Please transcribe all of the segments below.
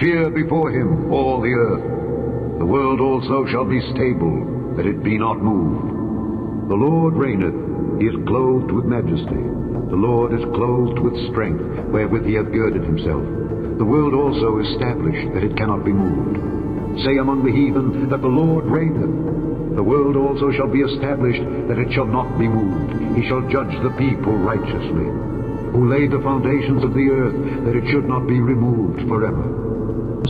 Fear before him all the earth. The world also shall be stable, that it be not moved. The Lord reigneth, he is clothed with majesty. The Lord is clothed with strength, wherewith he hath girded himself. The world also is established, that it cannot be moved. Say among the heathen that the Lord reigneth. The world also shall be established, that it shall not be moved. He shall judge the people righteously. Who laid the foundations of the earth, that it should not be removed forever.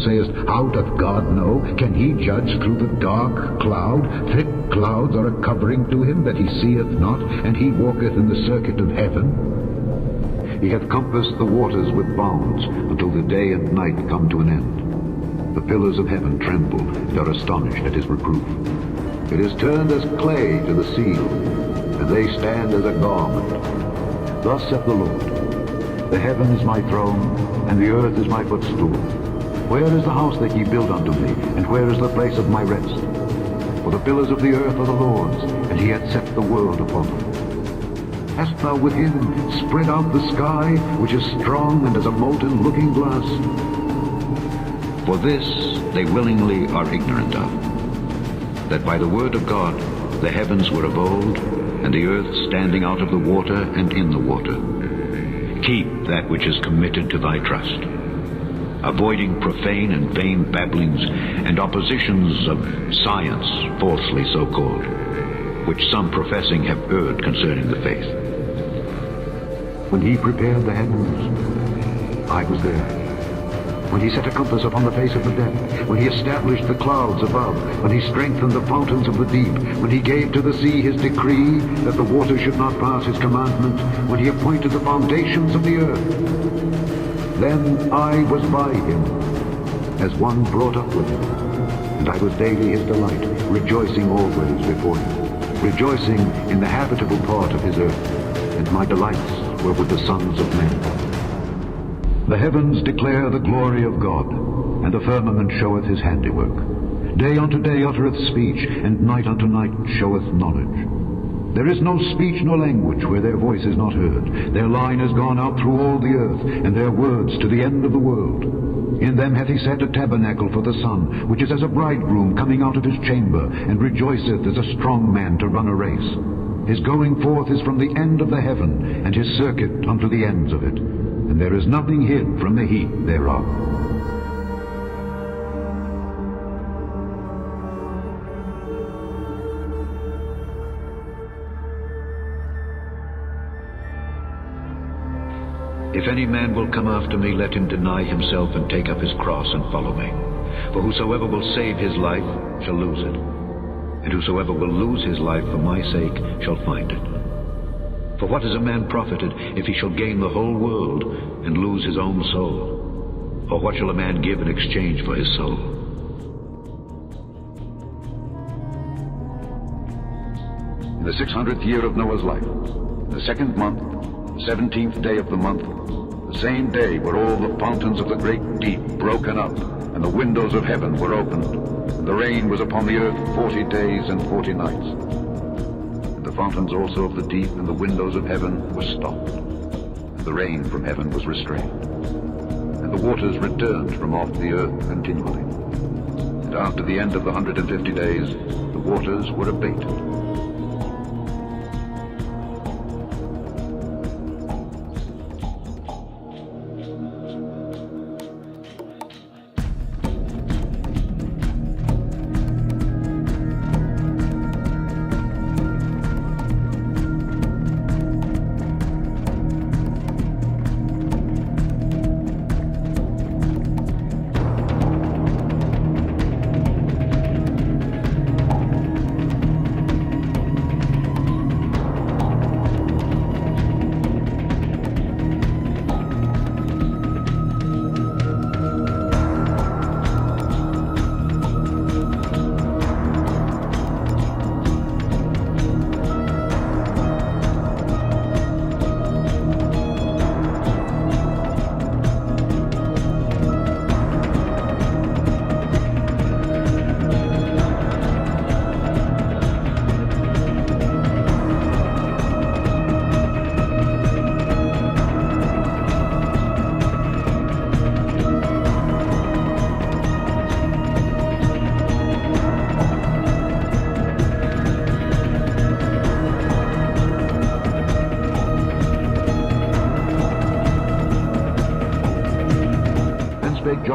Sayest, how doth God know? Can he judge through the dark cloud? Thick clouds are a covering to him, that he seeth not, and he walketh in the circuit of heaven. He hath compassed the waters with bounds, until the day and night come to an end. The pillars of heaven tremble, and are astonished at his reproof. It is turned as clay to the seal, and they stand as a garment. Thus saith the Lord, the heaven is my throne, and the earth is my footstool. Where is the house that ye build unto me, and where is the place of my rest? For the pillars of the earth are the Lord's, and he hath set the world upon them. Hast thou with him spread out the sky, which is strong and as a molten looking glass? For this they willingly are ignorant of, that by the word of God the heavens were of old, and the earth standing out of the water and in the water. Keep that which is committed to thy trust, avoiding profane and vain babblings and oppositions of science, falsely so called, which some professing have erred concerning the faith. When he prepared the heavens, I was there. When he set a compass upon the face of the depth, when he established the clouds above, when he strengthened the fountains of the deep, when he gave to the sea his decree, that the waters should not pass his commandment, when he appointed the foundations of the earth. Then I was by him, as one brought up with him, and I was daily his delight, rejoicing always before him, rejoicing in the habitable part of his earth, and my delights were with the sons of men. The heavens declare the glory of God, and the firmament showeth his handiwork. Day unto day uttereth speech, and night unto night showeth knowledge. There is no speech nor language where their voice is not heard. Their line is gone out through all the earth, and their words to the end of the world. In them hath he set a tabernacle for the sun, which is as a bridegroom coming out of his chamber, and rejoiceth as a strong man to run a race. His going forth is from the end of the heaven, and his circuit unto the ends of it. And there is nothing hid from the heat thereof. If any man will come after me, let him deny himself and take up his cross and follow me. For whosoever will save his life shall lose it, and whosoever will lose his life for my sake shall find it. For what is a man profited if he shall gain the whole world and lose his own soul? Or what shall a man give in exchange for his soul? In the 600th year of Noah's life, the 2nd month, the 17th day of the month, the same day were all the fountains of the great deep broken up, and the windows of heaven were opened, and the rain was upon the earth 40 days and 40 nights. The fountains also of the deep and the windows of heaven were stopped, and the rain from heaven was restrained, and the waters returned from off the earth continually. And after the end of the 150 days, the waters were abated.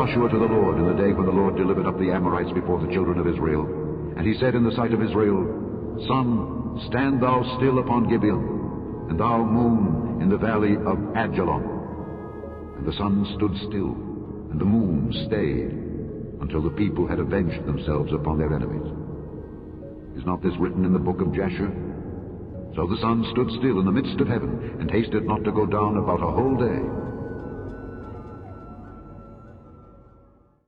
Joshua to the Lord in the day when the Lord delivered up the Amorites before the children of Israel. And he said in the sight of Israel, Sun, stand thou still upon Gibeon, and thou moon in the valley of Ajalon. And the sun stood still, and the moon stayed, until the people had avenged themselves upon their enemies. Is not this written in the book of Jasher? So the sun stood still in the midst of heaven, and hasted not to go down about a whole day.